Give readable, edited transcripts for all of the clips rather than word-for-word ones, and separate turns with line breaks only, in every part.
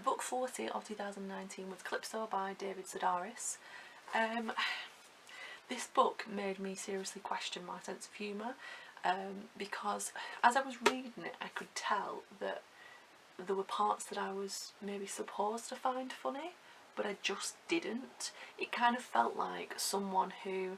Book 40 of 2019 was Calypso by David Sedaris. This book made me seriously question my sense of humour, because as I was reading it I could tell that there were parts that I was maybe supposed to find funny, but I just didn't. It kind of felt like someone who, you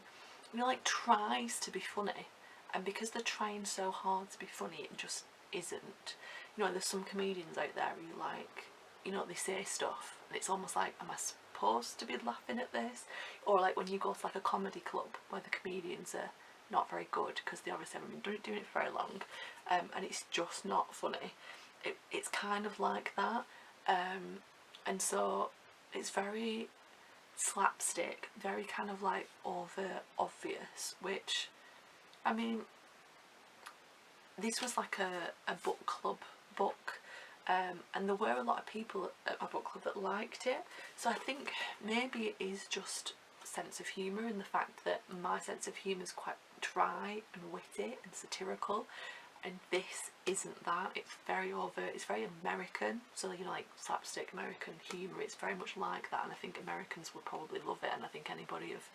know, like tries to be funny, and because they're trying so hard to be funny, it just isn't. You know, there's some comedians out there who, like, you know, they say stuff and it's almost like, am I supposed to be laughing at this? Or like when you go to like a comedy club where the comedians are not very good because they obviously haven't been doing it for very long, and it's just not funny. It's kind of like that, and so it's very slapstick, very kind of like over obvious, which, I mean, this was like a book club book, and there were a lot of people at my book club that liked it, so I think maybe it is just sense of humour, and the fact that my sense of humour is quite dry and witty and satirical, and this isn't that. It's very overt, it's very American, so, you know, like slapstick American humour, it's very much like that, and I think Americans would probably love it, and I think anybody of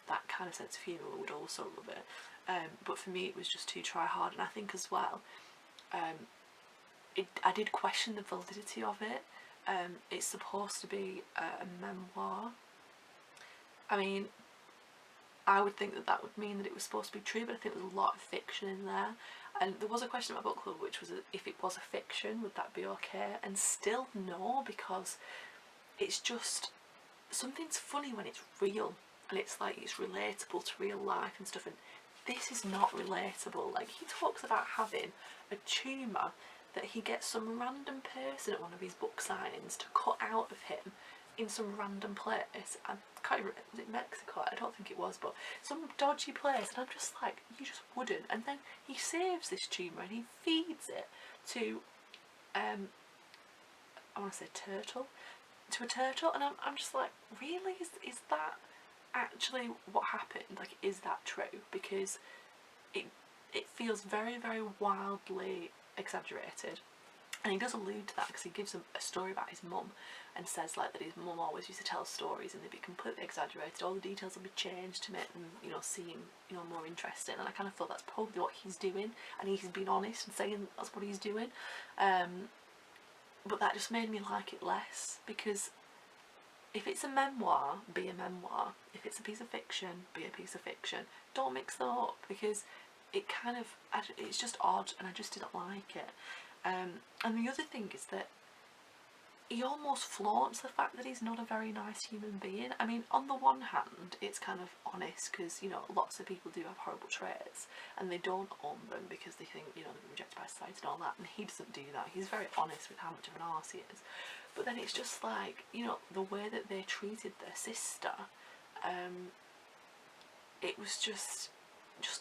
that kind of sense of humour would also love it, but for me it was just too try hard, and I think as well, I did question the validity of it. It's supposed to be a memoir. I mean, I would think that that would mean that it was supposed to be true, but I think there's a lot of fiction in there. And there was a question at my book club which was, if it was a fiction, would that be okay? And still no, because it's just, something's funny when it's real, and it's like, it's relatable to real life and stuff, and this is not relatable. Like, he talks about having a tumour that he gets some random person at one of his book signings to cut out of him in some random place. I can't remember, was it Mexico? I don't think it was, but some dodgy place, and I'm just like, you just wouldn't. And then he saves this tumour and he feeds it to, I want to say turtle, to a turtle, and I'm just like, really? Is that actually what happened? Like, is that true? Because it feels very, very wildly exaggerated, and he does allude to that because he gives a story about his mum and says like that his mum always used to tell stories and they'd be completely exaggerated, all the details would be changed to make them, you know, seem, you know, more interesting, and I kind of thought that's probably what he's doing, and he's been honest and saying that's what he's doing, but that just made me like it less, because if it's a memoir, be a memoir. If it's a piece of fiction, be a piece of fiction. Don't mix them up, because it kind of, it's just odd, and I just didn't like it. And the other thing is that he almost flaunts the fact that he's not a very nice human being. I mean, on the one hand, it's kind of honest, because, you know, lots of people do have horrible traits, and they don't own them because they think, you know, they're rejected by society and all that, and he doesn't do that. He's very honest with how much of an arse he is. But then it's just like, you know, the way that they treated their sister, it was just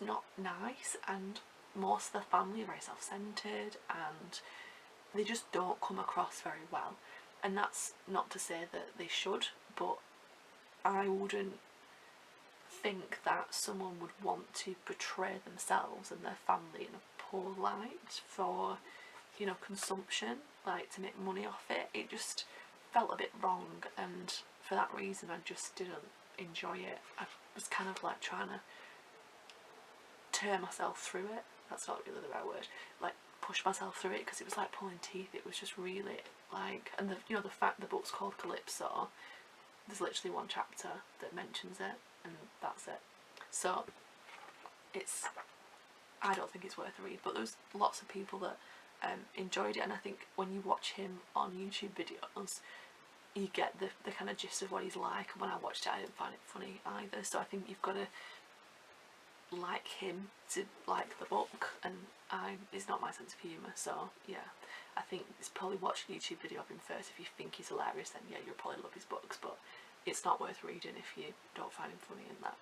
not nice, and most of the family are very self-centred, and they just don't come across very well. And that's not to say that they should, but I wouldn't think that someone would want to portray themselves and their family in a poor light for, you know, consumption, like to make money off it. It just felt a bit wrong, and for that reason I just didn't enjoy it. I was kind of like trying to tear myself through it. That's not really the right word. Like, push myself through it, because it was like pulling teeth. It was just really like, and the, you know, the fact the book's called Calypso, there's literally one chapter that mentions it, and that's it. So it's, I don't think it's worth a read, but there's lots of people that enjoyed it, and I think when you watch him on YouTube videos, you get the kind of gist of what he's like. And when I watched it, I didn't find it funny either, so I think you've got to like him to like the book, and it's not my sense of humour, so yeah, I think it's probably watch a YouTube video of him first. If you think he's hilarious, then yeah, you'll probably love his books, but it's not worth reading if you don't find him funny in that.